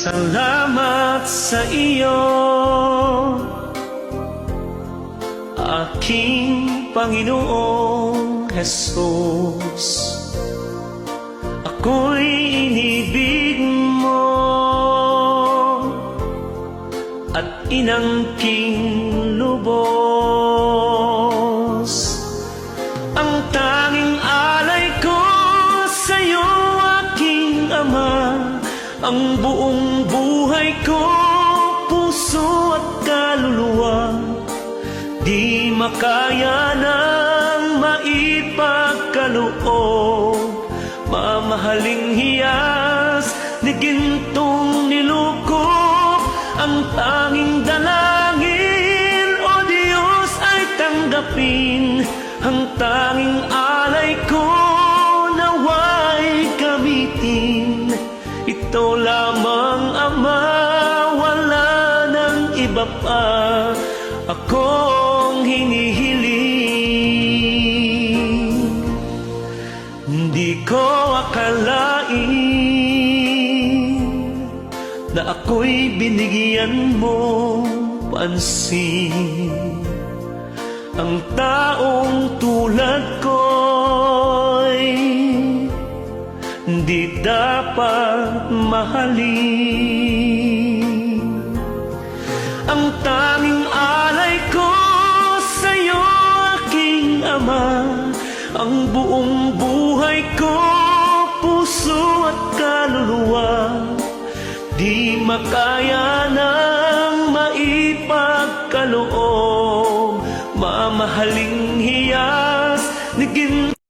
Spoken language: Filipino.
Salamat sa iyo, aking Panginoong Jesus. Ako'y inibig mo at inangking lubos. Ang tanging alay ko sa'yo, aking Ama, ang buong buhay ko, puso at kaluluwa, di makaya nang maipagkaloob. Mamahaling hiyas ni gintong nilukop, ang tanging dalangin, O Diyos, ay tanggapin. Ang tanging alay ko, nawa'y gamitin. Ito lamang, Ama, wala nang iba pa akong hinihiling. Hindi ko akalain na ako'y binigyan mo pansin. Ang taong tulad ko'y di dapat mahalin. Ang tanging alay ko sa'yo, aking Ama, ang buong buhay ko, puso at kaluluwa, di makaya na